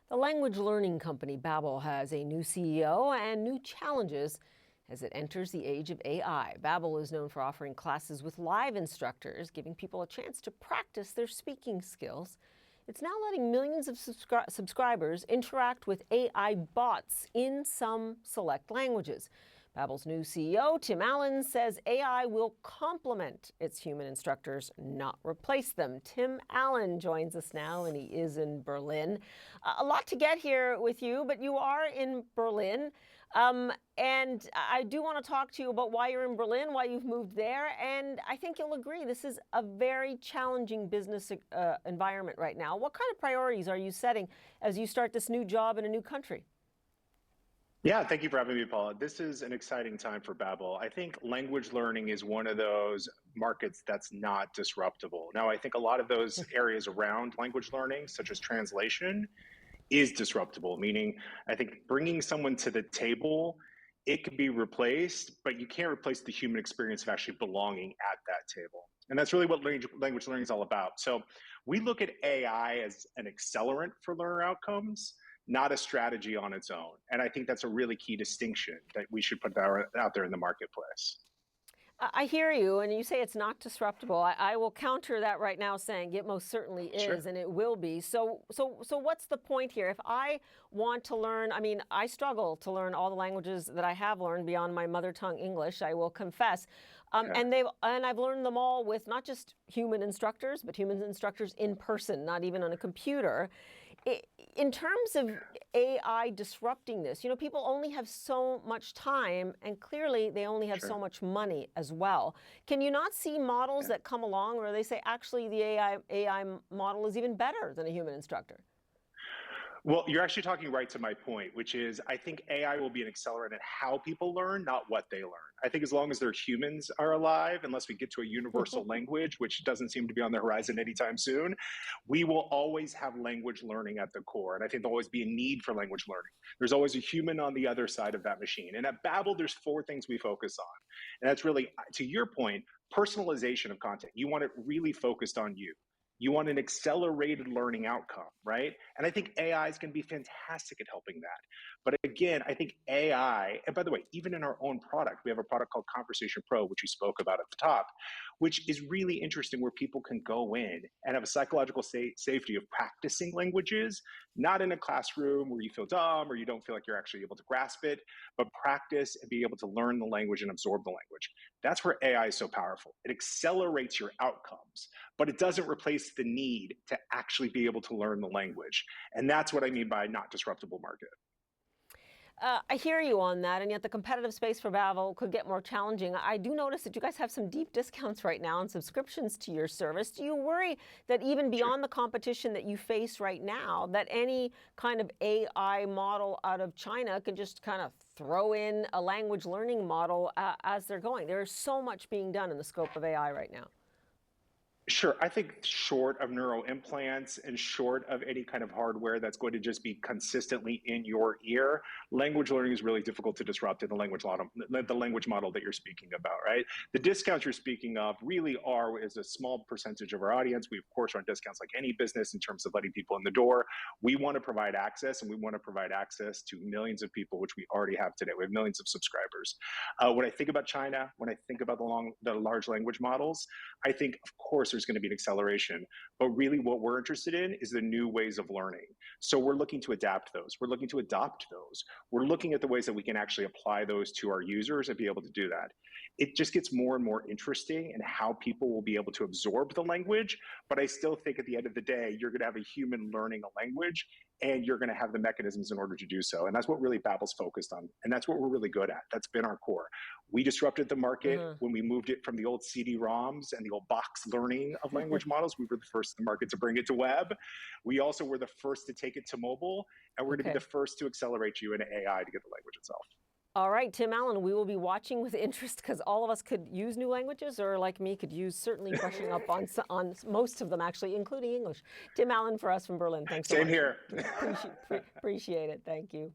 The language learning company Babbel has a new CEO and new challenges as it enters the age of AI. Babbel is known for offering classes with live instructors, giving people a chance to practice their speaking skills. It's now letting millions of subscribers interact with AI bots in some select languages. Babbel's new CEO, Tim Allen, says AI will complement its human instructors, not replace them. Tim Allen joins us now, and he is in Berlin. A lot to get here with you, but you are in Berlin. And I do want to talk to you about why you're in Berlin, why you've moved there. And I think you'll agree this is a very challenging business environment right now. What kind of priorities are you setting as you start this new job in a new country? Yeah, thank you for having me, Paula. This is an exciting time for Babbel. I think language learning is one of those markets that's not disruptible. Now, I think a lot of those areas around language learning, such as translation, is disruptible, meaning I think bringing someone to the table, it can be replaced, but you can't replace the human experience of actually belonging at that table. And that's really what language learning is all about. So we look at AI as an accelerant for learner outcomes, not a strategy on its own. And I think that's a really key distinction that we should put out there in the marketplace. I hear you, and you say it's not disruptible. I will counter that right now, saying it most certainly Sure. is, and it will be. So what's the point here? If I want to learn, I mean, I struggle to learn all the languages that I have learned beyond my mother tongue English. I will confess, Yeah. and I've learned them all with not just human instructors, but human instructors in person, not even on a computer. In terms of AI disrupting this, people only have so much time, and clearly they only have so Sure. much money as well. Can you not see models Yeah. that come along where they say, actually, the AI model is even better than a human instructor? Well, you're actually talking right to my point, which is I think AI will be an accelerant in how people learn, not what they learn. I think as long as their humans are alive, unless we get to a universal language, which doesn't seem to be on the horizon anytime soon, we will always have language learning at the core. And I think there'll always be a need for language learning. There's always a human on the other side of that machine. And at Babbel, there's four things we focus on. And that's really, to your point, personalization of content. You want it really focused on you. You want an accelerated learning outcome, right? And I think AI is going to be fantastic at helping that. But again, I think AI, and by the way, even in our own product, we have a product called Conversation Pro, which you spoke about at the top, which is really interesting where people can go in and have a psychological safety of practicing languages, not in a classroom where you feel dumb or you don't feel like you're actually able to grasp it, but practice and be able to learn the language and absorb the language. That's where AI is so powerful. It accelerates your outcomes, but it doesn't replace the need to actually be able to learn the language. And that's what I mean by not disruptible market. I hear you on that, and yet the competitive space for Babbel could get more challenging. I do notice that you guys have some deep discounts right now on subscriptions to your service. Do you worry that even Sure. beyond the competition that you face right now, that any kind of AI model out of China can just kind of throw in a language learning model as they're going? There is so much being done in the scope of AI right now. Sure. I think short of neuro implants and short of any kind of hardware that's going to just be consistently in your ear, language learning is really difficult to disrupt in the language model that you're speaking about, right? The discounts you're speaking of really are is a small percentage of our audience. We of course run discounts like any business in terms of letting people in the door. We want to provide access, and we want to provide access to millions of people, which we already have today. We have millions of subscribers. When I think about China, when I think about the large language models, I think, of course, there's going to be an acceleration. But really, what we're interested in is the new ways of learning. So we're looking to adapt those. We're looking to adopt those. We're looking at the ways that we can actually apply those to our users and be able to do that. It just gets more and more interesting in how people will be able to absorb the language. But I still think at the end of the day, you're going to have a human learning a language, and you're going to have the mechanisms in order to do so. And that's what really Babbel's focused on. And that's what we're really good at. That's been our core. We disrupted the market when we moved it from the old CD-ROMs and the old box learning of language models. We were the first in the market to bring it to web. We also were the first to take it to mobile, and we're going to be the first to accelerate you into AI to get the language itself. All right, Tim Allen, we will be watching with interest because all of us could use new languages, or like me, could use certainly brushing up on most of them, actually, including English. Tim Allen for us from Berlin. Thanks so much. Same here. Appreciate it. Thank you.